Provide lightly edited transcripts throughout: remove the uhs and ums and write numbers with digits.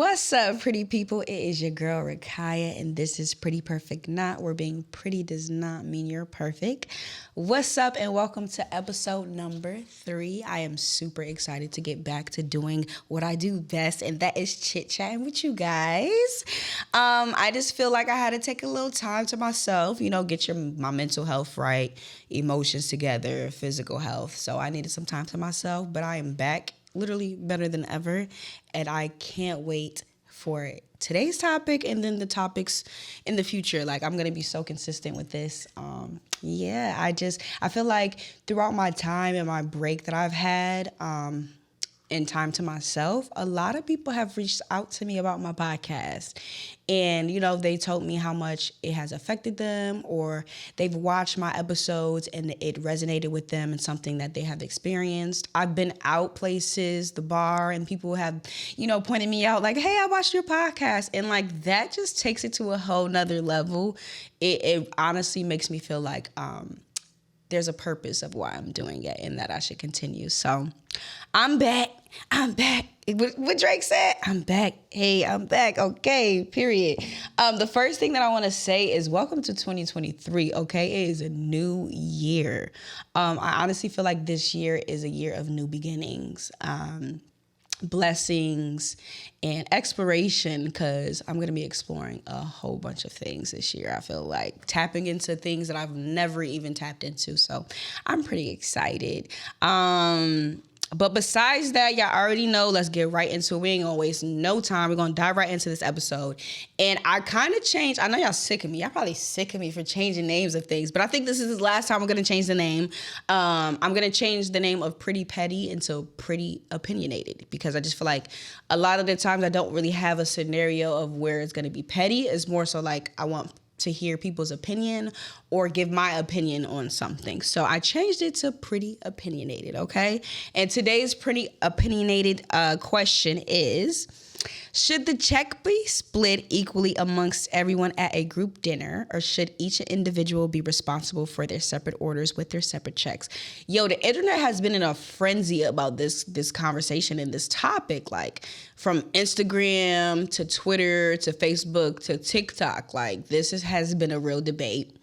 What's up, pretty people? It is your girl, Rickayia, and this is Pretty Perfect Not, where being pretty does not mean you're perfect. What's up, and welcome to episode number 3. I am super excited to get back to doing what I do best, and that is chit-chatting with you guys. I just feel like I had to take a little time to myself, get my mental health right, emotions together, physical health. So I needed some time to myself, but I am back literally better than ever, and I can't wait for today's topic and then the topics in the future. Like, I'm gonna be so consistent with this. I feel like throughout my time and my break that I've had, and time to myself, a lot of people have reached out to me about my podcast. And, they told me how much it has affected them, or they've watched my episodes and it resonated with them and something that they have experienced. I've been out places, the bar, and people have, pointed me out like, hey, I watched your podcast. And like, that just takes it to a whole nother level. It honestly makes me feel like, there's a purpose of why I'm doing it and that I should continue. So I'm back. What Drake said, I'm back. Hey, I'm back. Okay, period. The first thing that I want to say is welcome to 2023. Okay, it is a new year. I honestly feel like this year is a year of new beginnings. Blessings and exploration, because I'm going to be exploring a whole bunch of things this year. I feel like tapping into things that I've never even tapped into. So I'm pretty excited. But besides that, y'all already know, let's get right into it. We ain't gonna waste no time. We're gonna dive right into this episode. And I kind of changed, I know y'all sick of me. Y'all probably sick of me for changing names of things, but I think this is the last time I'm gonna change the name. I'm gonna change the name of Pretty Petty into Pretty Opinionated, because I just feel like a lot of the times I don't really have a scenario of where it's gonna be petty. It's more so like I want to hear people's opinion or give my opinion on something. So I changed it to Pretty Opinionated, okay? And today's Pretty Opinionated question is, should the check be split equally amongst everyone at a group dinner, or should each individual be responsible for their separate orders with their separate checks? Yo, the internet has been in a frenzy about this conversation and this topic, like from Instagram to Twitter to Facebook to TikTok. Like, this has been a real debate.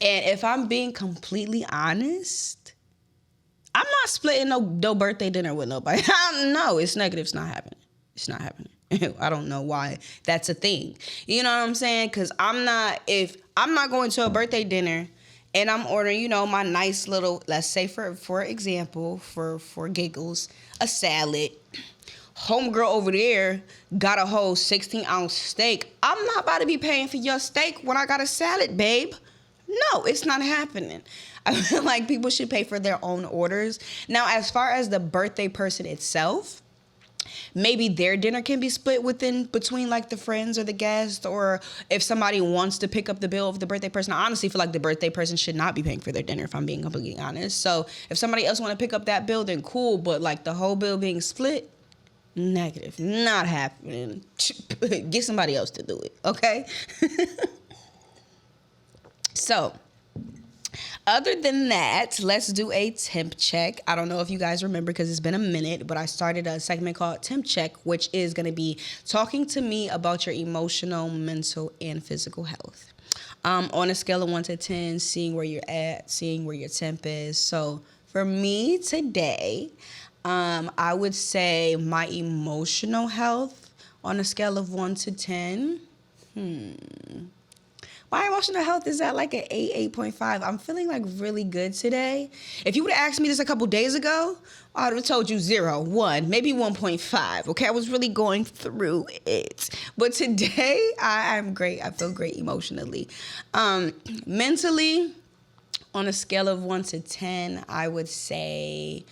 And if I'm being completely honest, I'm not splitting no birthday dinner with nobody. No, it's negative. It's not happening. It's not happening. I don't know why that's a thing. You know what I'm saying? Because if I'm not going to a birthday dinner and I'm ordering, my nice little, let's say for example, for giggles, a salad. Homegirl over there got a whole 16-ounce steak. I'm not about to be paying for your steak when I got a salad, babe. No, it's not happening. I feel like people should pay for their own orders. Now, as far as the birthday person itself, maybe their dinner can be split between like the friends or the guests, or if somebody wants to pick up the bill of the birthday person. I honestly feel like the birthday person should not be paying for their dinner, if I'm being completely honest. So if somebody else want to pick up that bill, then cool. But like the whole bill being split, negative, not happening. Get somebody else to do it, okay? So, other than that, let's do a temp check. I don't know if you guys remember, because it's been a minute, but I started a segment called Temp Check, which is going to be talking to me about your emotional, mental, and physical health. On a scale of 1 to 10, seeing where you're at, seeing where your temp is. So for me today, I would say my emotional health on a scale of 1 to 10. My emotional health is at like an 8, 8.5. I'm feeling like really good today. If you would have asked me this a couple days ago, I would have told you 0, 1, maybe 1.5. Okay, I was really going through it. But today, I'm great. I feel great emotionally. Mentally, on a scale of 1 to 10, I would say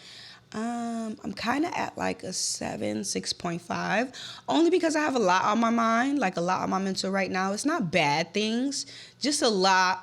I'm kind of at like a 7, 6.5, only because I have a lot on my mind, like a lot on my mental right now. It's not bad things, just a lot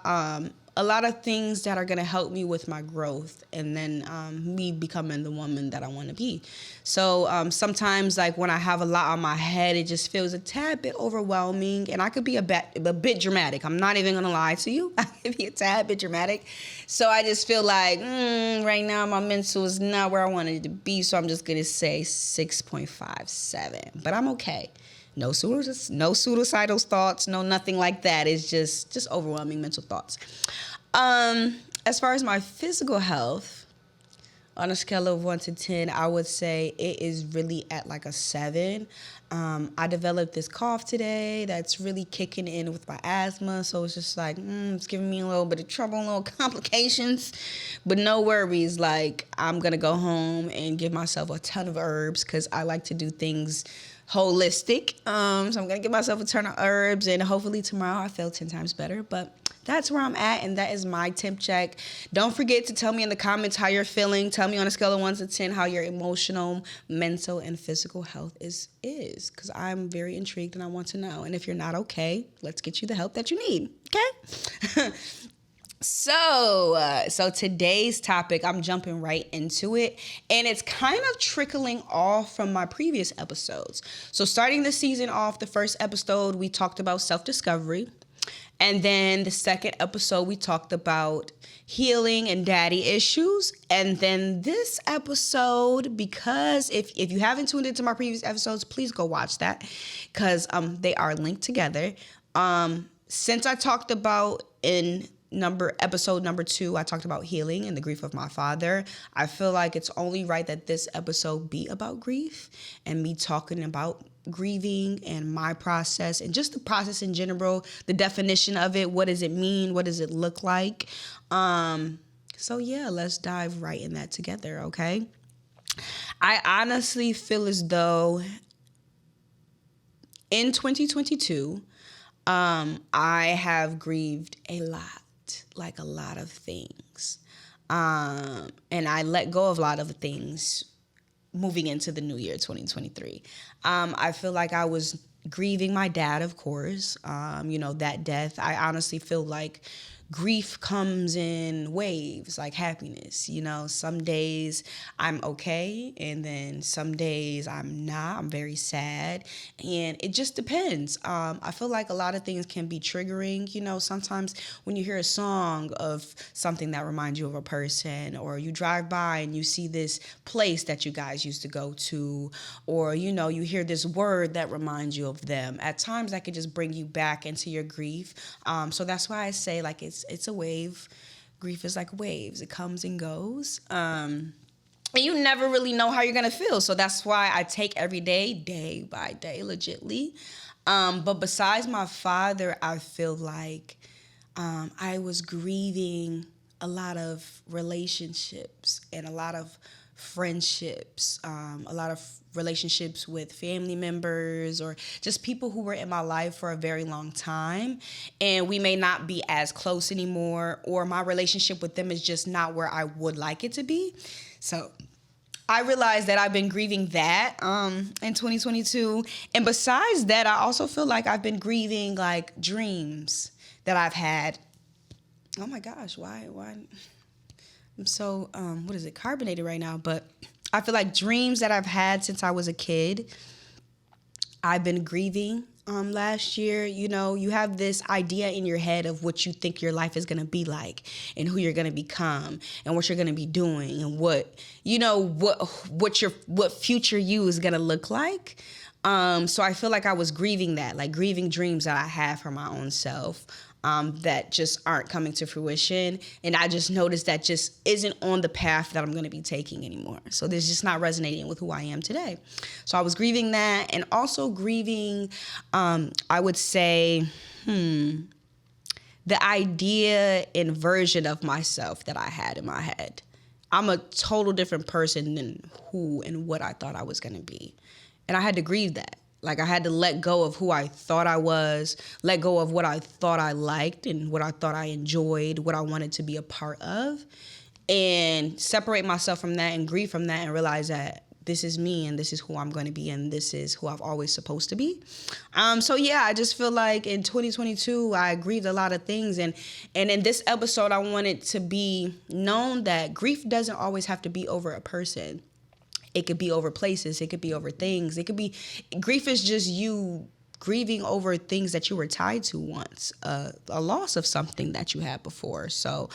a lot of things that are going to help me with my growth and then me becoming the woman that I want to be. So sometimes, like, when I have a lot on my head, it just feels a tad bit overwhelming, and I could be a bit dramatic. I'm not even going to lie to you. I could be a tad bit dramatic. So I just feel like right now my mental is not where I wanted it to be, so I'm just going to say 6.57. But I'm okay. No suicidal thoughts, no nothing like that. It's just overwhelming mental thoughts. As far as my physical health, on a scale of 1 to 10, I would say it is really at like a 7. I developed this cough today that's really kicking in with my asthma, so it's just like it's giving me a little bit of trouble, little complications, but no worries. Like, I'm gonna go home and give myself a ton of herbs because I like to do things holistic. So I'm gonna give myself a ton of herbs, and hopefully tomorrow I feel 10 times better. But that's where I'm at, and that is my temp check. Don't forget to tell me in the comments how you're feeling. Tell me on a scale of 1 to 10 how your emotional, mental, and physical health is, because I'm very intrigued and I want to know. And if you're not okay, let's get you the help that you need, okay? So today's topic, I'm jumping right into it, and it's kind of trickling off from my previous episodes. So starting the season off, the first episode, we talked about self-discovery. And then the second episode, we talked about healing and daddy issues. And then this episode, because if you haven't tuned into my previous episodes, please go watch that because they are linked together. Since I talked about in episode number 2, I talked about healing and the grief of my father, I feel like it's only right that this episode be about grief and me talking about grieving and my process and just the process in general, the definition of it, what does it mean, what does it look like. So yeah, let's dive right in that together, okay? I honestly feel as though in 2022, I have grieved a lot of things. And I let go of a lot of things moving into the new year, 2023. I feel like I was grieving my dad, of course, that death. I honestly feel like grief comes in waves, like happiness. Some days I'm okay, and then some days I'm not. I'm very sad, and it just depends. I feel like a lot of things can be triggering. Sometimes when you hear a song of something that reminds you of a person, or you drive by and you see this place that you guys used to go to, or you hear this word that reminds you of them. At times that could just bring you back into your grief. So that's why I say, like, it's a wave. Grief is like waves. It comes and goes. And you never really know how you're going to feel. So that's why I take every day by day, legitly. But besides my father, I feel like I was grieving a lot of relationships and a lot of friendships, a lot of relationships with family members or just people who were in my life for a very long time, and we may not be as close anymore, or my relationship with them is just not where I would like it to be. So I realized that I've been grieving that in 2022, and besides that, I also feel like I've been grieving like dreams that I've had. Oh my gosh, why I'm so, carbonated right now, but I feel like dreams that I've had since I was a kid, I've been grieving last year. You have this idea in your head of what you think your life is going to be like and who you're going to become and what you're going to be doing and what future you is going to look like. So I feel like I was grieving that, like grieving dreams that I had for my own self. That just aren't coming to fruition. And I just noticed that just isn't on the path that I'm going to be taking anymore. So this just not resonating with who I am today. So I was grieving that, and also grieving, I would say, the idea and version of myself that I had in my head. I'm a total different person than who and what I thought I was going to be. And I had to grieve that. Like, I had to let go of who I thought I was, let go of what I thought I liked and what I thought I enjoyed, what I wanted to be a part of, and separate myself from that and grieve from that and realize that this is me and this is who I'm going to be and this is who I've always supposed to be. So yeah, I just feel like in 2022, I grieved a lot of things. And in this episode, I want it to be known that grief doesn't always have to be over a person. It could be over places. It could be over things. Grief is just you grieving over things that you were tied to once, a loss of something that you had before. So,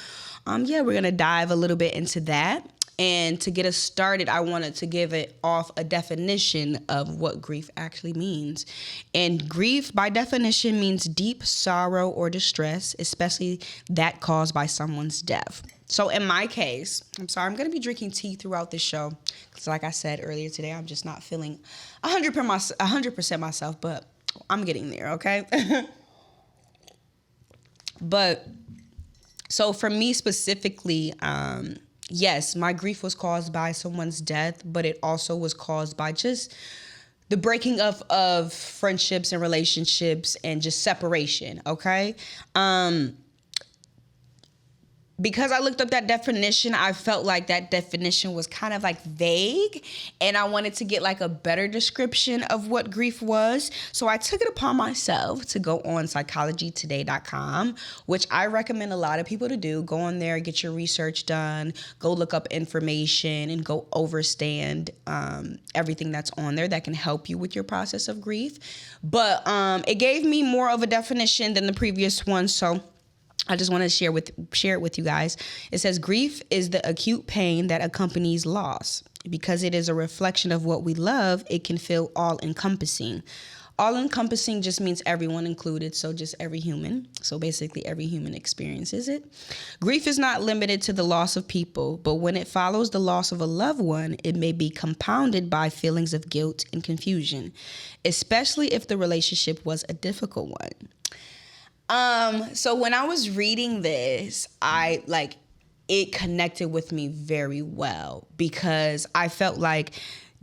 yeah, we're going to dive a little bit into that. And to get us started, I wanted to give it off a definition of what grief actually means. And grief, by definition, means deep sorrow or distress, especially that caused by someone's death. So in my case, I'm going to be drinking tea throughout this show. Because like I said earlier today, I'm just not feeling 100% myself, but I'm getting there, okay? But so for me specifically, yes, my grief was caused by someone's death, but it also was caused by just the breaking of friendships and relationships and just separation, okay? Because I looked up that definition, I felt like that definition was kind of like vague, and I wanted to get like a better description of what grief was. So I took it upon myself to go on psychologytoday.com, which I recommend a lot of people to do. Go on there, get your research done, go look up information, and go overstand everything that's on there that can help you with your process of grief. But it gave me more of a definition than the previous one, so I just want to share it with you guys. It says grief is the acute pain that accompanies loss. Because it is a reflection of what we love, it can feel all-encompassing. All-encompassing just means everyone included, so just every human. So basically every human experiences it. Grief is not limited to the loss of people, but when it follows the loss of a loved one, it may be compounded by feelings of guilt and confusion, especially if the relationship was a difficult one. So when I was reading this, it connected with me very well because I felt like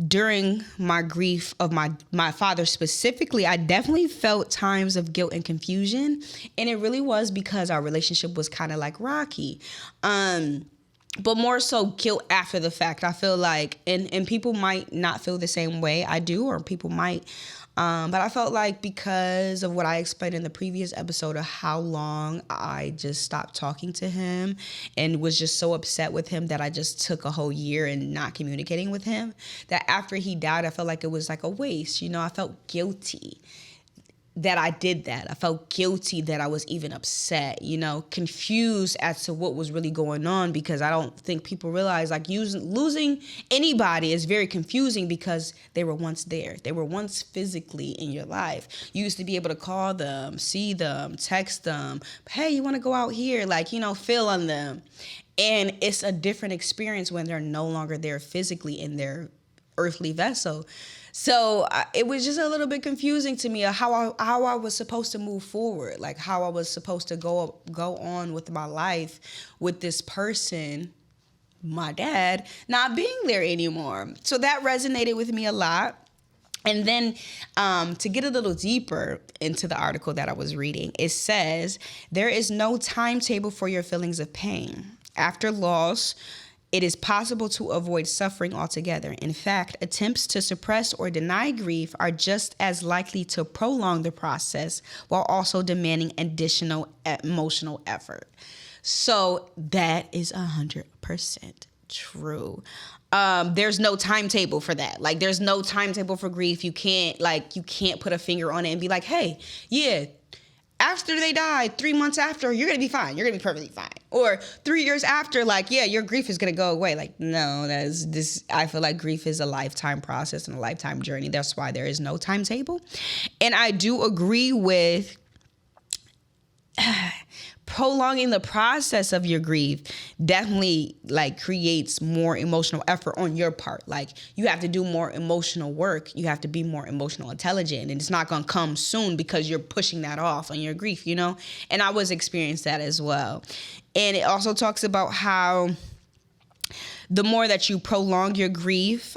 during my grief of my father specifically, I definitely felt times of guilt and confusion. And it really was because our relationship was kind of like rocky. But more so guilt after the fact. I feel like, and people might not feel the same way I do, or people might. But I felt like because of what I explained in the previous episode of how long I just stopped talking to him and was just so upset with him that I just took a whole year and not communicating with him, that after he died, I felt like it was like a waste. You know, I felt guilty that I did that. I felt guilty that I was even upset, confused as to what was really going on, because I don't think people realize like losing anybody is very confusing because they were once there. They were once physically in your life. You used to be able to call them, see them, text them. Hey, you want to go out here? Feel on them. And it's a different experience when they're no longer there physically in their earthly vessel. So it was just a little bit confusing to me how I was supposed to move forward, like how I was supposed to go on with my life with this person, my dad, not being there anymore. So that resonated with me a lot. And then to get a little deeper into the article that I was reading, it says, there is no timetable for your feelings of pain. After loss, it is possible to avoid suffering altogether. In fact, attempts to suppress or deny grief are just as likely to prolong the process while also demanding additional emotional effort. So that is 100% true. There's no timetable for that. Like, there's no timetable for grief. You can't put a finger on it and be like, hey, yeah, after they died, 3 months after, you're going to be fine. You're going to be perfectly fine. Or 3 years after, your grief is going to go away. No, I feel like grief is a lifetime process and a lifetime journey. That's why there is no timetable. And I do agree with prolonging the process of your grief definitely creates more emotional effort on your part. You have to do more emotional work. You have to be more emotional intelligent, and it's not going to come soon because you're pushing that off on your grief, And I was experiencing that as well. And it also talks about how the more that you prolong your grief,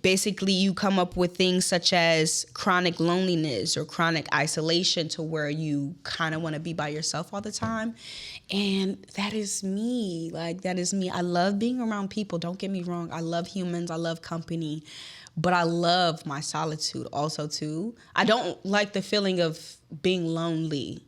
basically you come up with things such as chronic loneliness or chronic isolation, to where you kind of want to be by yourself all the time. And that is me. Like, that is me. I love being around people. Don't get me wrong. I love humans. I love company. But I love my solitude also, too. I don't like the feeling of being lonely,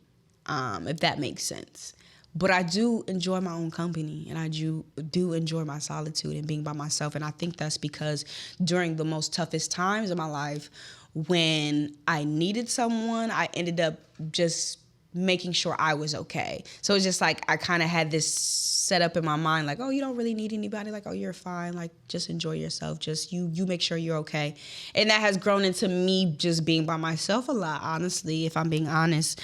if that makes sense. But I do enjoy my own company, and I do enjoy my solitude and being by myself. And I think that's because during the most toughest times of my life, when I needed someone, I ended up just making sure I was okay. So it's just like I kind of had this set up in my mind, like, oh, you don't really need anybody. Like, oh, you're fine. Like, just enjoy yourself. Just you make sure you're okay. And that has grown into me just being by myself a lot, honestly, if I'm being honest.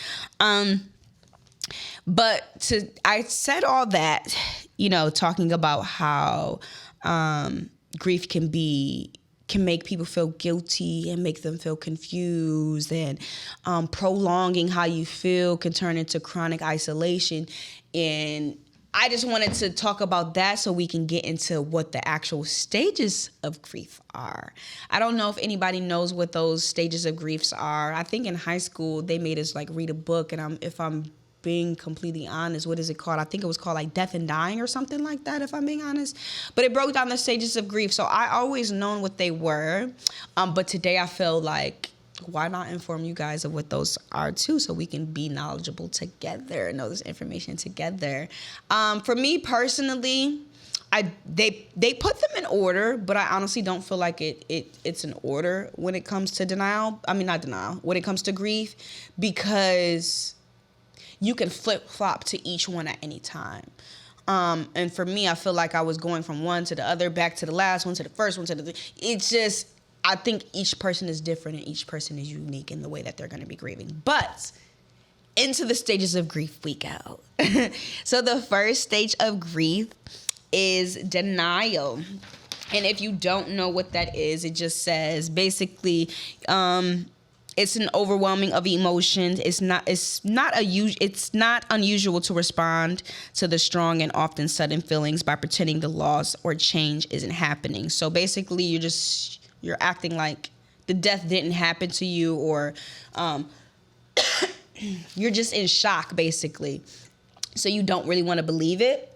But I said all that, talking about how grief can make people feel guilty and make them feel confused, and prolonging how you feel can turn into chronic isolation. And I just wanted to talk about that so we can get into what the actual stages of grief are. I don't know if anybody knows what those stages of griefs are. I think in high school they made us like read a book, and if I'm being completely honest, what is it called? I think it was called like Death and Dying or something like that, if I'm being honest. But it broke down the stages of grief. So I always known what they were. But today I feel like, why not inform you guys of what those are too, so we can be knowledgeable together and know this information together. For me personally, they put them in order, but I honestly don't feel like it's in order when it comes to when it comes to grief, because you can flip-flop to each one at any time. And for me, I feel like I was going from one to the other, back to the last one, to the first one, to the... It's just, I think each person is different and each person is unique in the way that they're going to be grieving. But into the stages of grief we go. So the first stage of grief is denial. And if you don't know what that is, it just says basically... it's an overwhelming of emotions. It's not unusual to respond to the strong and often sudden feelings by pretending the loss or change isn't happening. So basically, you're acting like the death didn't happen to you, or you're just in shock, basically. So you don't really want to believe it.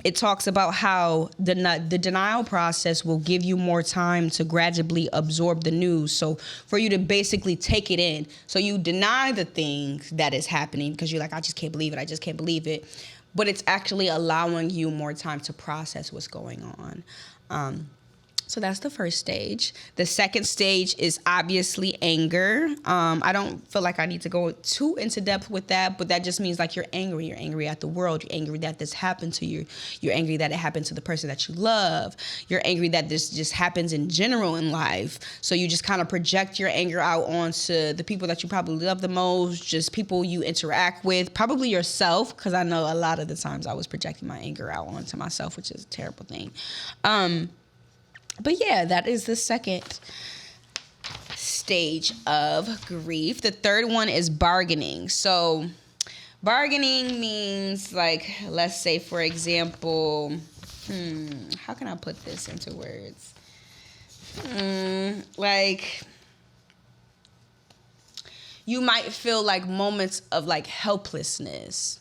It talks about how the denial process will give you more time to gradually absorb the news. So for you to basically take it in. So you deny the thing that is happening because you're like, I just can't believe it. I just can't believe it. But it's actually allowing you more time to process what's going on. So that's the first stage. The second stage is obviously anger. I don't feel like I need to go too into depth with that, but that just means like you're angry. You're angry at the world. You're angry that this happened to you. You're angry that it happened to the person that you love. You're angry that this just happens in general in life. So you just kind of project your anger out onto the people that you probably love the most, just people you interact with, probably yourself, because I know a lot of the times I was projecting my anger out onto myself, which is a terrible thing. But yeah, that is the second stage of grief. The third one is bargaining. So bargaining means, like, let's say, for example, how can I put this into words? Like, you might feel like moments of like helplessness.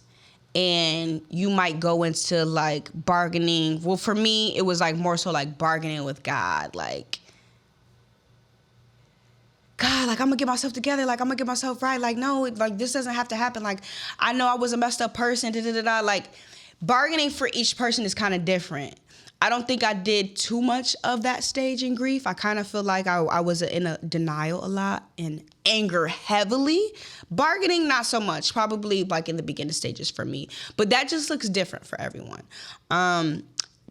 And you might go into like bargaining. Well, for me, it was like more so like bargaining with God. Like, God, like, I'm gonna get myself together. Like, I'm gonna get myself right. Like, no, like, this doesn't have to happen. Like, I know I was a messed up person. Like, bargaining for each person is kind of different. I don't think I did too much of that stage in grief. I kind of feel like I was in a denial a lot and anger heavily. Bargaining, not so much. Probably like in the beginning stages for me. But that just looks different for everyone.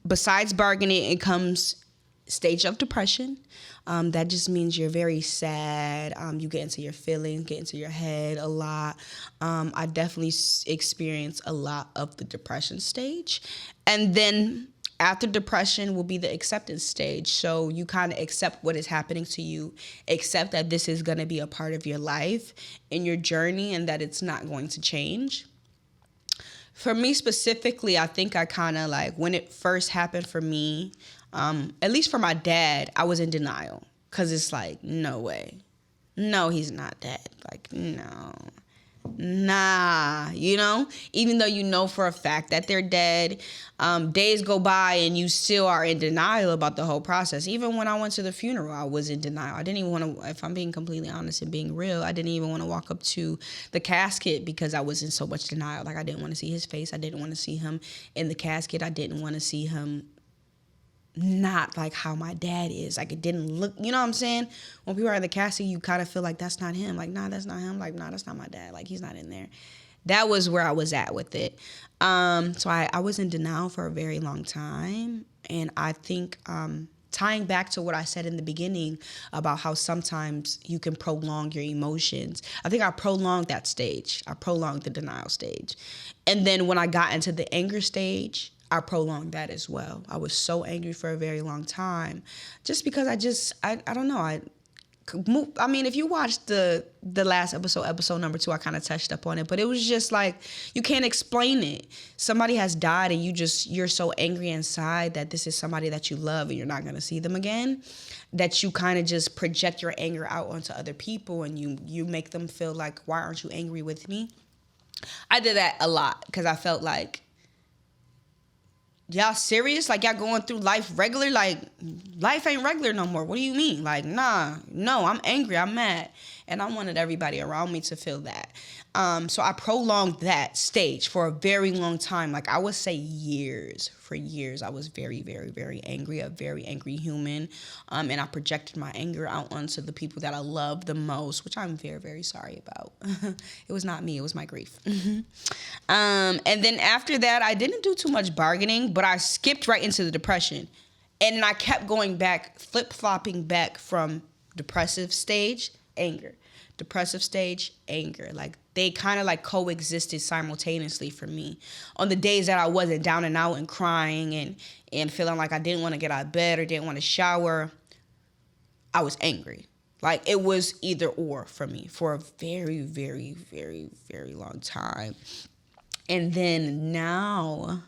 Besides bargaining, it comes stage of depression. That just means you're very sad. You get into your feelings, get into your head a lot. I definitely experienced a lot of the depression stage. And then after depression will be the acceptance stage. So you kind of accept what is happening to you, accept that this is going to be a part of your life and your journey and that it's not going to change. For me specifically, I think I kind of like, when it first happened for me, at least for my dad, I was in denial because it's like, no way. No, he's not dead. Like, no. nah, even though you know for a fact that they're dead, days go by and you still are in denial about the whole process. Even when I went to the funeral, I was in denial. I didn't even want to, if I'm being completely honest and being real, I didn't even want to walk up to the casket because I was in so much denial. Like, I didn't want to see his face. I didn't want to see him in the casket. I didn't want to see him not like how my dad is. Like, it didn't look, you know what I'm saying? When people are in the casket, you kind of feel like that's not him. Like, nah, that's not him. Like, nah, that's not my dad. Like, he's not in there. That was where I was at with it. So I was in denial for a very long time. And I think tying back to what I said in the beginning about how sometimes you can prolong your emotions, I think I prolonged that stage. I prolonged the denial stage. And then when I got into the anger stage, I prolonged that as well. I was so angry for a very long time just because I don't know. I mean, if you watched the last episode number 2, I kind of touched up on it, but it was just like, you can't explain it. Somebody has died and you're so angry inside that this is somebody that you love and you're not going to see them again, that you kind of just project your anger out onto other people and you make them feel like, why aren't you angry with me? I did that a lot because I felt like, y'all serious? Like, y'all going through life regular? Like, life ain't regular no more. What do you mean? Like, no, I'm angry, I'm mad. And I wanted everybody around me to feel that. So I prolonged that stage for a very long time. Like, I would say years. For years, I was very, very, very angry, a very angry human. And I projected my anger out onto the people that I love the most, which I'm very, very sorry about. It was not me, it was my grief. And then after that, I didn't do too much bargaining, but I skipped right into the depression. And I kept going back, flip-flopping back from depressive stage, anger. Depressive stage, anger. Like, they kind of like coexisted simultaneously for me. On the days that I wasn't down and out and crying and feeling like I didn't want to get out of bed or didn't want to shower, I was angry. Like, it was either or for me for a very, very, very, very long time. And then now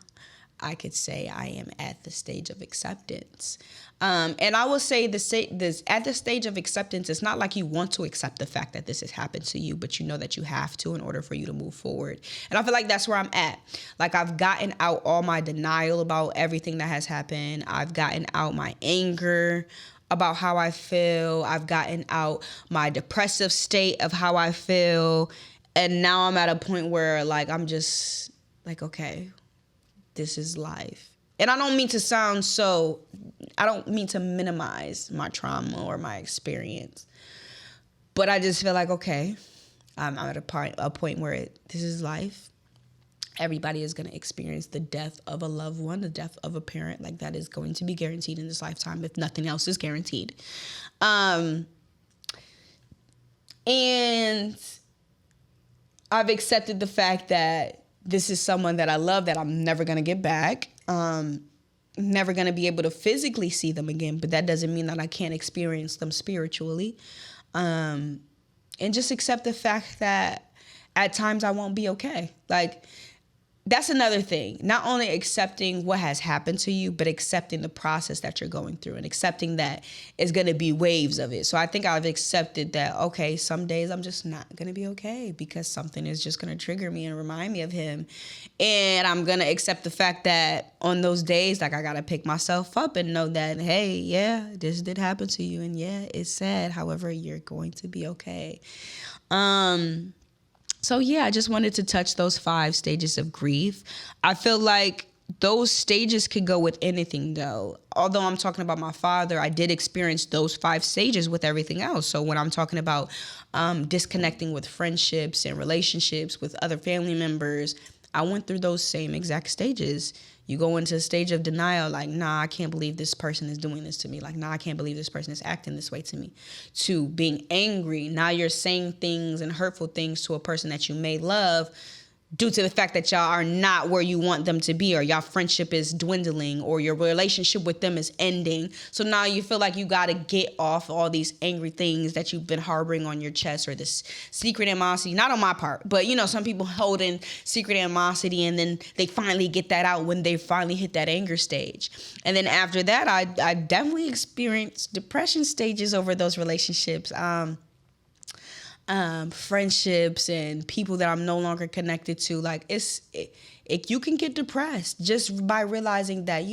I could say I am at the stage of acceptance. And I will say at the stage of acceptance, it's not like you want to accept the fact that this has happened to you, but you know that you have to in order for you to move forward. And I feel like that's where I'm at. Like, I've gotten out all my denial about everything that has happened. I've gotten out my anger about how I feel. I've gotten out my depressive state of how I feel. And now I'm at a point where, like, I'm just like, okay, this is life. And I don't mean to minimize my trauma or my experience, but I just feel like, okay, I'm at a point where this is life. Everybody is going to experience the death of a loved one, the death of a parent. Like, that is going to be guaranteed in this lifetime, if nothing else is guaranteed. And I've accepted the fact that this is someone that I love that I'm never going to get back. Never going to be able to physically see them again, but that doesn't mean that I can't experience them spiritually. And just accept the fact that at times I won't be okay. Like, that's another thing. Not only accepting what has happened to you, but accepting the process that you're going through and accepting that it's going to be waves of it. So I think I've accepted that, okay, some days I'm just not going to be okay because something is just going to trigger me and remind me of him. And I'm going to accept the fact that on those days, like, I got to pick myself up and know that, hey, yeah, this did happen to you. And yeah, it's sad. However, you're going to be okay. So yeah, I just wanted to touch those 5 stages of grief. I feel like those stages could go with anything, though. Although I'm talking about my father, I did experience those 5 stages with everything else. So when I'm talking about disconnecting with friendships and relationships with other family members, I went through those same exact stages. You go into a stage of denial, like, nah, I can't believe this person is doing this to me. Like, nah, I can't believe this person is acting this way to me. To being angry, now you're saying things and hurtful things to a person that you may love due to the fact that y'all are not where you want them to be, or y'all friendship is dwindling, or your relationship with them is ending. So now you feel like you got to get off all these angry things that you've been harboring on your chest, or this secret animosity. Not on my part, but, you know, some people hold in secret animosity and then they finally get that out when they finally hit that anger stage. And then after that, I definitely experienced depression stages over those relationships. friendships and people that I'm no longer connected to. Like you can get depressed just by realizing that,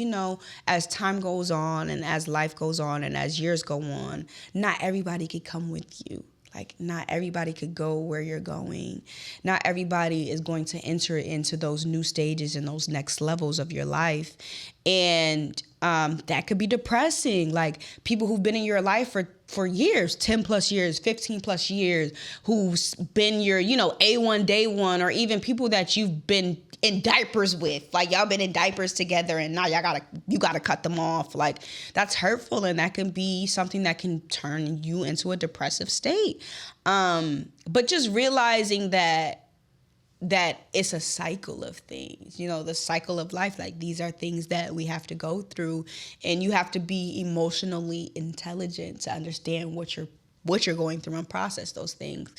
as time goes on and as life goes on and as years go on, not everybody could come with you. Like, not everybody could go where you're going. Not everybody is going to enter into those new stages and those next levels of your life. And that could be depressing. Like, people who've been in your life for years, 10 plus years, 15 plus years, who's been your, A1 day one, or even people that you've been in diapers with. Like, y'all been in diapers together and now you gotta cut them off. Like, that's hurtful, and that can be something that can turn you into a depressive state. But just realizing that it's a cycle of things, the cycle of life. Like, these are things that we have to go through, and you have to be emotionally intelligent to understand what you're going through and process those things.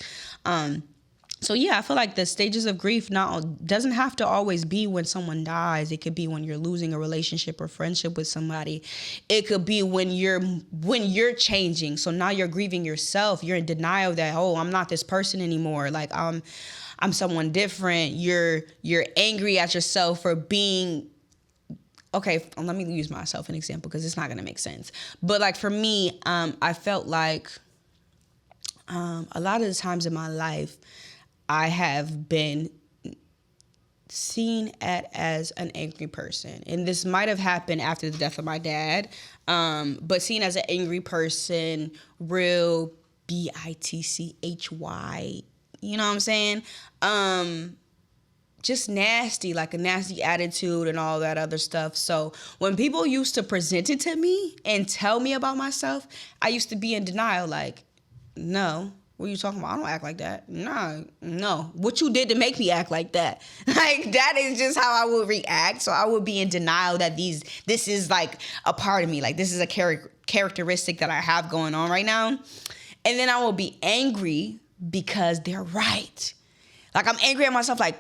So yeah, I feel like the stages of grief doesn't have to always be when someone dies. It could be when you're losing a relationship or friendship with somebody. It could be when you're changing. So now you're grieving yourself. You're in denial that, I'm not this person anymore. Like, I'm someone different. You're angry at yourself for being. Okay, let me use myself an example because it's not gonna make sense. But like, for me, I felt like a lot of the times in my life, I have been seen as an angry person. And this might have happened after the death of my dad, but seen as an angry person, real bitchy, you know what I'm saying? Just nasty, like a nasty attitude and all that other stuff. So when people used to present it to me and tell me about myself, I used to be in denial, like, no. What are you talking about? I don't act like that. No. What you did to make me act like that? Like, that is just how I would react. So I would be in denial that this is like a part of me. Like, this is a characteristic that I have going on right now. And then I will be angry because they're right. Like, I'm angry at myself, like,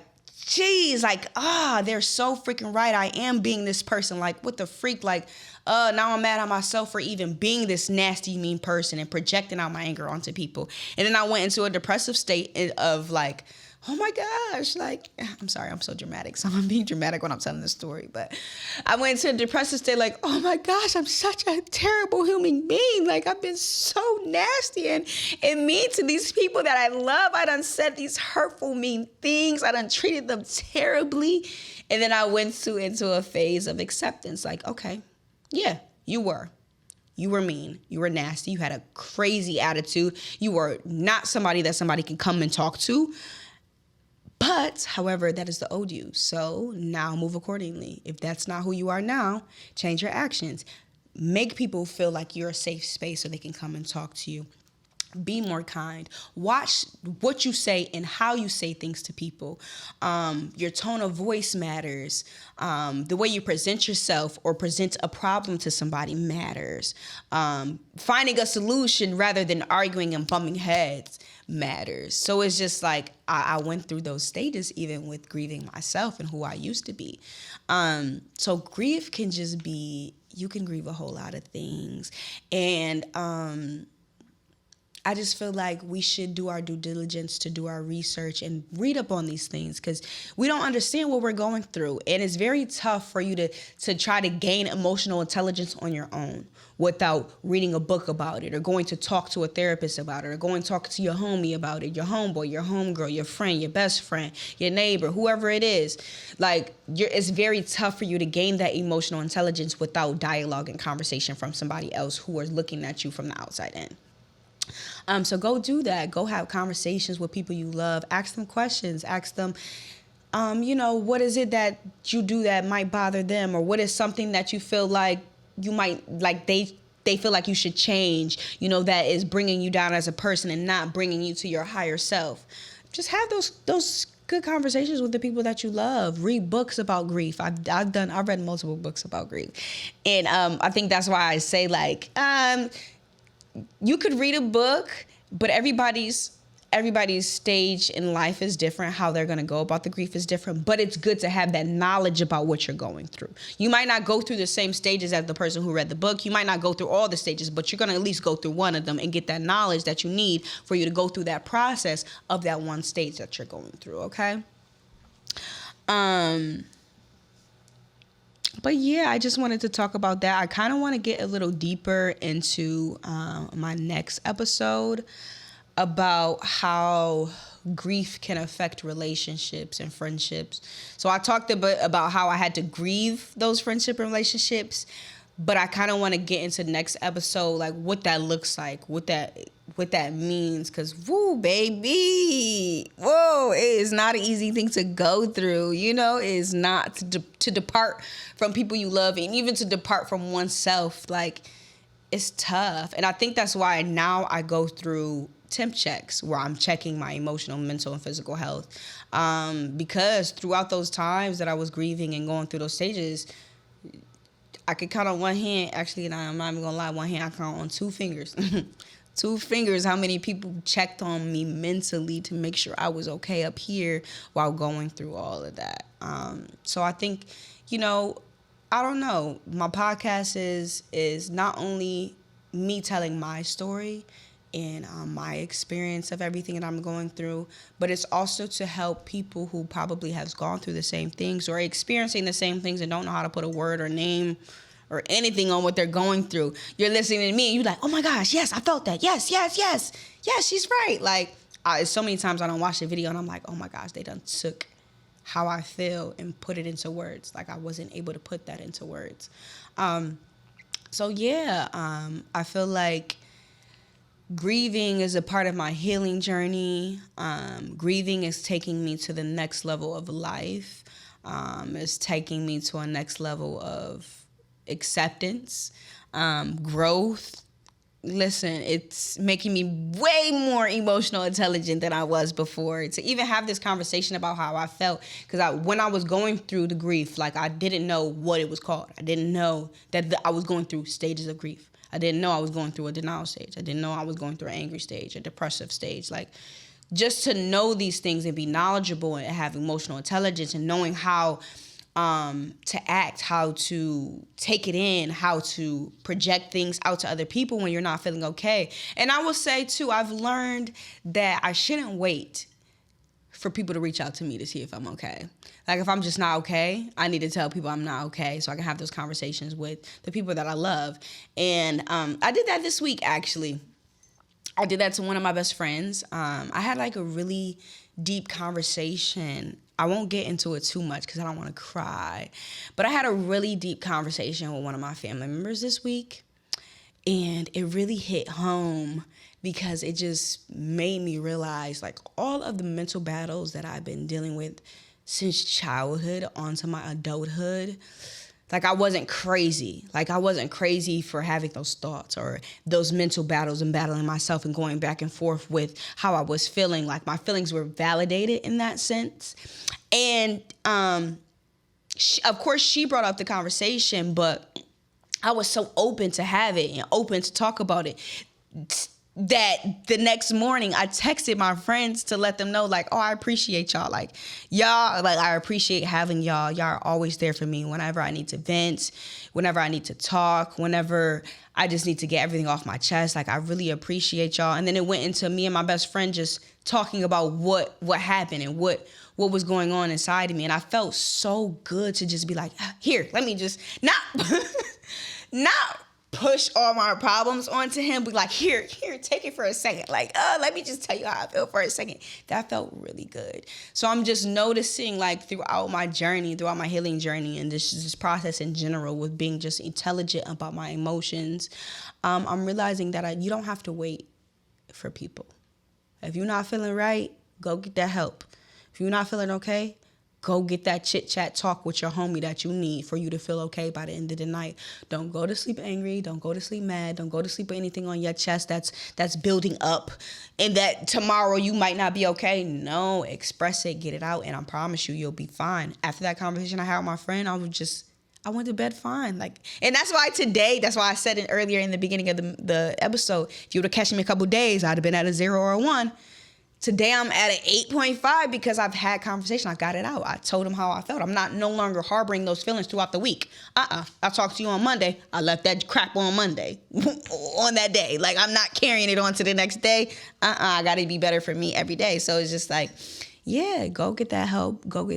geez, like, they're so freaking right. I am being this person. Like, what the freak? Like, now I'm mad at myself for even being this nasty, mean person and projecting out my anger onto people. And then I went into a depressive state of like, oh my gosh, like, I'm sorry, I'm so dramatic. So I'm being dramatic when I'm telling this story. But I went into a depressive state like, oh my gosh, I'm such a terrible human being. Like, I've been so nasty and mean to these people that I love. I done said these hurtful, mean things. I done treated them terribly. And then I went into a phase of acceptance. Like, okay, yeah, you were mean. You were nasty. You had a crazy attitude. You were not somebody that somebody can come and talk to. But, however, that is the old you. So now move accordingly. If that's not who you are now, change your actions. Make people feel like you're a safe space so they can come and talk to you. Be more kind. Watch what you say and how you say things to people. Your tone of voice matters. The way you present yourself or present a problem to somebody matters. Finding a solution rather than arguing and bumping heads matters. So it's just like I went through those stages even with grieving myself and who I used to be. So grief can just be, you can grieve a whole lot of things. And I just feel like we should do our due diligence to do our research and read up on these things because we don't understand what we're going through. And it's very tough for you to try to gain emotional intelligence on your own without reading a book about it or going to talk to a therapist about it or going to talk to your homie about it, your homeboy, your homegirl, your friend, your best friend, your neighbor, whoever it is. Like, it's very tough for you to gain that emotional intelligence without dialogue and conversation from somebody else who is looking at you from the outside in. So go do that. Go have conversations with people you love. Ask them questions. Ask them, what is it that you do that might bother them? Or what is something that you feel like you might, like they feel like you should change, that is bringing you down as a person and not bringing you to your higher self. Just have those good conversations with the people that you love. Read books about grief. I've read multiple books about grief. And I think that's why I say, like, you could read a book, but everybody's everybody's stage in life is different. How they're going to go about the grief is different, but it's good to have that knowledge about what you're going through. You might not go through the same stages as the person who read the book. You might not go through all the stages, but you're going to at least go through one of them and get that knowledge that you need for you to go through that process of that one stage that you're going through. Okay. But yeah, I just wanted to talk about that. I kind of want to get a little deeper into my next episode about how grief can affect relationships and friendships. So I talked a bit about how I had to grieve those friendship and relationships, but I kind of want to get into the next episode, like what that looks like, what that means. Because, woo, baby, whoa, it is not an easy thing to go through. You know, it is not to depart from people you love, and even to depart from oneself. Like, it's tough. And I think that's why now I go through temp checks where I'm checking my emotional, mental, and physical health. Because throughout those times that I was grieving and going through those stages, I could count on one hand. Actually, and I'm not even gonna lie, one hand I count on 2 fingers. 2 fingers how many people checked on me mentally to make sure I was okay up here while going through all of that. So I think, you know, I don't know. My podcast is not only me telling my story and my experience of everything that I'm going through, but it's also to help people who probably has gone through the same things or experiencing the same things and don't know how to put a word or name or anything on what they're going through. You're listening to me and you're like, oh my gosh, yes, I felt that. Yes, she's right. Like, so many times I don't watch the video and I'm like, oh my gosh, they done took how I feel and put it into words. Like, I wasn't able to put that into words. So yeah, I feel like grieving is a part of my healing journey. Grieving is taking me to the next level of life. It's taking me to a next level of acceptance, growth. Listen, it's making me way more emotional intelligent than I was before. To even have this conversation about how I felt, because when I was going through the grief, like, I didn't know what it was called. I didn't know that I was going through stages of grief. I didn't know I was going through a denial stage. I didn't know I was going through an angry stage, a depressive stage. Like, just to know these things and be knowledgeable and have emotional intelligence and knowing how to act, how to take it in, how to project things out to other people when you're not feeling okay. And I will say, too, I've learned that I shouldn't wait for people to reach out to me to see if I'm okay. Like, if I'm just not okay, I need to tell people I'm not okay so I can have those conversations with the people that I love. And I did that this week, actually. I did that to one of my best friends. I had like a really deep conversation. I won't get into it too much because I don't want to cry. But I had a really deep conversation with one of my family members this week. And it really hit home because it just made me realize, like, all of the mental battles that I've been dealing with since childhood onto my adulthood. Like, I wasn't crazy. Like, I wasn't crazy for having those thoughts or those mental battles and battling myself and going back and forth with how I was feeling. Like, my feelings were validated in that sense. And, of course, she brought up the conversation, but I was so open to have it and open to talk about it that the next morning I texted my friends to let them know, like, oh, I appreciate y'all. Like, y'all, like, I appreciate having y'all. Y'all are always there for me whenever I need to vent, whenever I need to talk, whenever I just need to get everything off my chest. Like, I really appreciate y'all. And then it went into me and my best friend just talking about what happened and what was going on inside of me. And I felt so good to just be like, here, let me just not push all my problems onto him, but like, here, take it for a second. Like, let me just tell you how I feel for a second. That felt really good. So I'm just noticing, like, throughout my journey, throughout my healing journey, and this process in general with being just intelligent about my emotions, I'm realizing that you don't have to wait for people. If you're not feeling right, go get that help. If you're not feeling okay, go get that chit-chat talk with your homie that you need for you to feel okay by the end of the night. Don't go to sleep angry. Don't go to sleep mad. Don't go to sleep with anything on your chest that's building up and that tomorrow you might not be okay. No, express it, get it out, and I promise you'll be fine. After that conversation I had with my friend, I went to bed fine. Like, and that's why I said it earlier in the beginning of the episode, if you would have catch me a couple days, I'd have been at a 0 or a 1. Today I'm at an 8.5 because I've had conversation. I got it out. I told him how I felt. I'm not no longer harboring those feelings throughout the week. I talked to you on Monday. I left that crap on Monday on that day. Like, I'm not carrying it on to the next day. I got to be better for me every day. So it's just like, yeah, go get that help. Go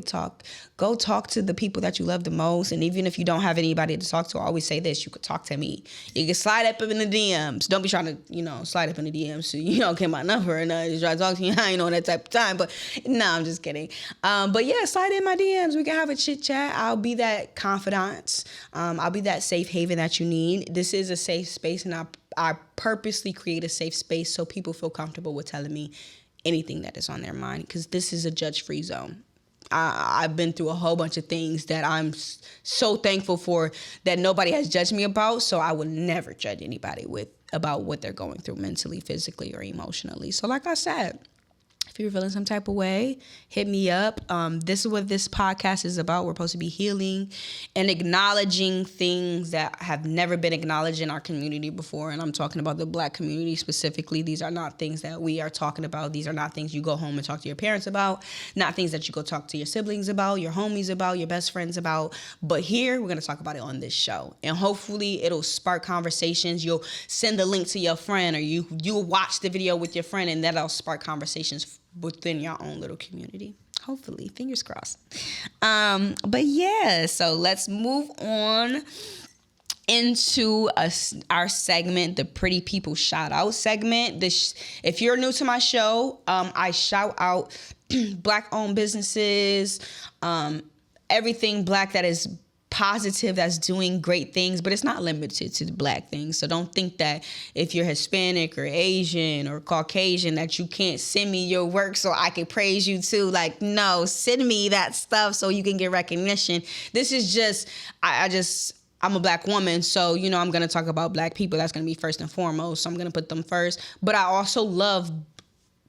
talk to the people that you love the most. And even if you don't have anybody to talk to, I always say this, you could talk to me. You can slide up in the DMs. Don't be trying to, slide up in the DMs so you don't get my number and just try to talk to you. I ain't on that type of time. But no, I'm just kidding. But yeah, slide in my DMs. We can have a chit chat. I'll be that confidant. I'll be that safe haven that you need. This is a safe space, and I purposely create a safe space so people feel comfortable with telling me anything that is on their mind, because this is a judge-free zone. I've been through a whole bunch of things that I'm so thankful for that nobody has judged me about, so I would never judge anybody about what they're going through mentally, physically, or emotionally. So like I said, if you're feeling some type of way, hit me up. This is what this podcast is about. We're supposed to be healing and acknowledging things that have never been acknowledged in our community before. And I'm talking about the Black community specifically. These are not things that we are talking about. These are not things you go home and talk to your parents about, not things that you go talk to your siblings about, your homies about, your best friends about. But here, we're going to talk about it on this show. And hopefully it'll spark conversations. You'll send the link to your friend, or you'll watch the video with your friend, and that'll spark conversations within your own little community. Hopefully, fingers crossed. But yeah, so let's move on into our segment, the Pretty People Shout Out segment. If you're new to my show, I shout out Black-owned businesses, everything Black that is positive, that's doing great things, but it's not limited to Black things. So don't think that if you're Hispanic or Asian or Caucasian that you can't send me your work so I can praise you too. Like, no, send me that stuff so you can get recognition. This is just, I'm a Black woman, so, I'm going to talk about Black people. That's going to be first and foremost. So I'm going to put them first. But I also love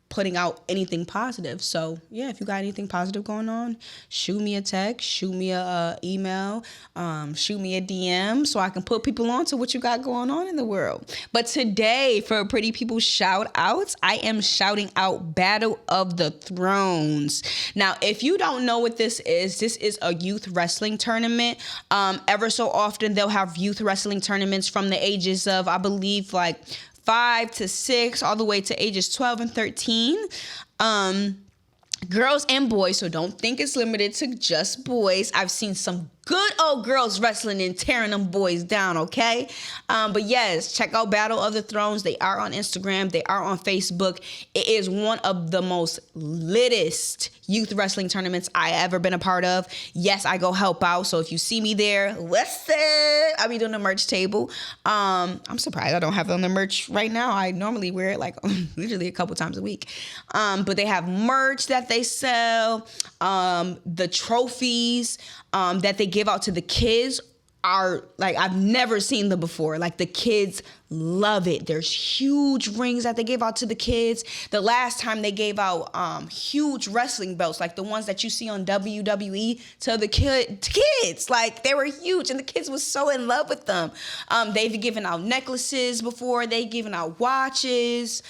putting out anything positive. So yeah, if you got anything positive going on, shoot me a text, shoot me a email, shoot me a DM so I can put people on to what you got going on in the world. But today, for Pretty People Shout Outs, I am shouting out Battle of the Thrones. Now, if you don't know what this is a youth wrestling tournament. Ever so often, they'll have youth wrestling tournaments from the ages of, I believe, like 5 to 6, all the way to ages 12 and 13. Girls and boys, so don't think it's limited to just boys. I've seen some good old girls wrestling and tearing them boys down, okay? But yes, check out Battle of the Thrones. They are on Instagram. They are on Facebook. It is one of the most littest youth wrestling tournaments I ever been a part of. Yes, I go help out. So if you see me there, listen, I'll be doing the merch table. I'm surprised I don't have it on the merch right now. I normally wear it like literally a couple times a week. But they have merch that they sell. The trophies that they give out to the kids are like, I've never seen them before. Like, the kids love it. There's huge rings that they give out to the kids. The last time they gave out huge wrestling belts, like the ones that you see on WWE, to the kids. Like, they were huge, and the kids was so in love with them. They've given out necklaces before. They've given out watches.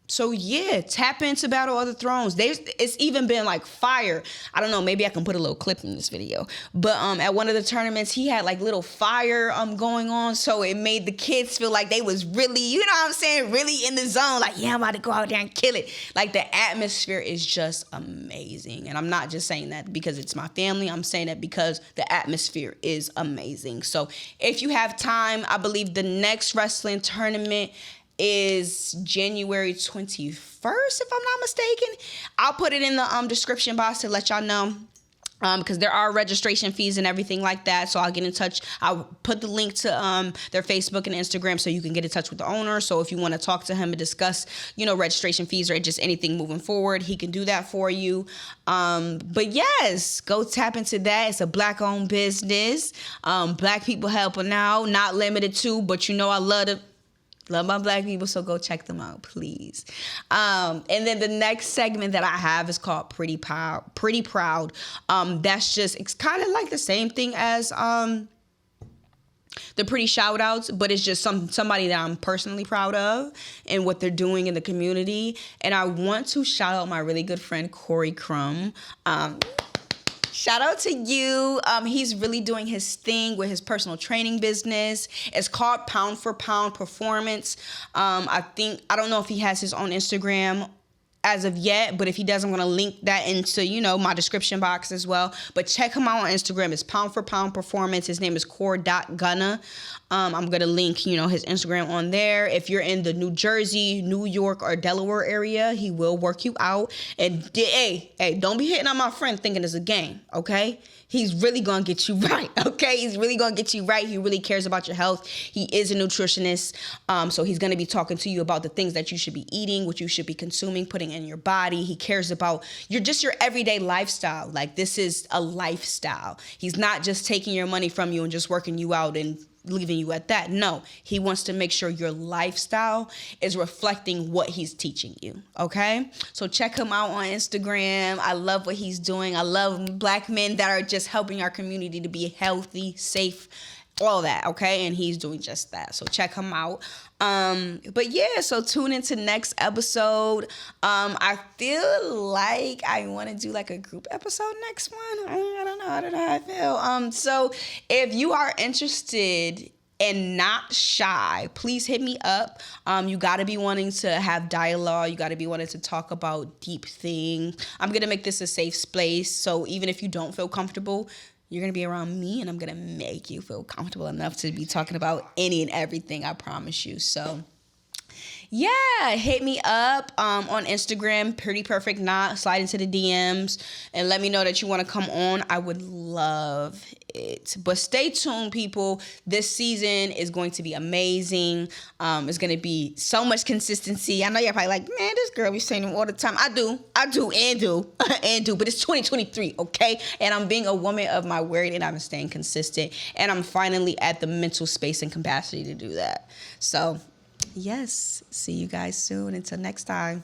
So yeah, tap into Battle of the Thrones. It's even been like fire. I don't know, maybe I can put a little clip in this video. But at one of the tournaments, he had like little fire going on. So it made the kids feel like they was really, you know what I'm saying, really in the zone. Like, yeah, I'm about to go out there and kill it. Like, the atmosphere is just amazing. And I'm not just saying that because it's my family. I'm saying that because the atmosphere is amazing. So if you have time, I believe the next wrestling tournament is January 21st, if I'm not mistaken. I'll put it in the description box to let y'all know, because there are registration fees and everything like that. So I'll get in touch. I'll put the link to their Facebook and Instagram so you can get in touch with the owner. So if you want to talk to him and discuss, registration fees or just anything moving forward, he can do that for you. But yes, go tap into that. It's a Black-owned business. Black people helping out, not limited to, but I love my Black people, so go check them out, please. And then the next segment that I have is called Pretty Proud. It's kind of like the same thing as the pretty shout outs, but it's just somebody that I'm personally proud of and what they're doing in the community. And I want to shout out my really good friend, Corey Crum. Shout out to you. He's really doing his thing with his personal training business. It's called Pound for Pound Performance. I don't know if he has his own Instagram as of yet, but if he does, I'm going to link that into, my description box as well. But check him out on Instagram. It's Pound for Pound Performance. His name is core.gunna. I'm going to link, his Instagram on there. If you're in the New Jersey, New York, or Delaware area, he will work you out. And hey, don't be hitting on my friend thinking it's a game, okay? He's really going to get you right, okay? He's really going to get you right. He really cares about your health. He is a nutritionist. So he's going to be talking to you about the things that you should be eating, what you should be consuming, putting in your body. He cares about your everyday lifestyle. Like, this is a lifestyle. He's not just taking your money from you and just working you out and leaving you at that. No, he wants to make sure your lifestyle is reflecting what he's teaching you, okay? So check him out on Instagram. I love what he's doing. I love Black men that are just helping our community to be healthy, safe, all that, okay? And he's doing just that. So check him out. But yeah, so tune into next episode. I feel like I want to do like a group episode next one. I don't know how I feel. So if you are interested and not shy, please hit me up. You got to be wanting to have dialogue. You got to be wanting to talk about deep things. I'm going to make this a safe space. So even if you don't feel comfortable, you're going to be around me, and I'm going to make you feel comfortable enough to be talking about any and everything, I promise you. So, yeah, hit me up on Instagram, Pretty Perfect Knot. Slide into the DMs and let me know that you want to come on. I would love it. But stay tuned, people. This season is going to be amazing. It's going to be so much consistency. I know you're probably like, man, this girl be saying them all the time. I do, but it's 2023, okay? And I'm being a woman of my word, and I'm staying consistent. And I'm finally at the mental space and capacity to do that. So, yes, see you guys soon. Until next time.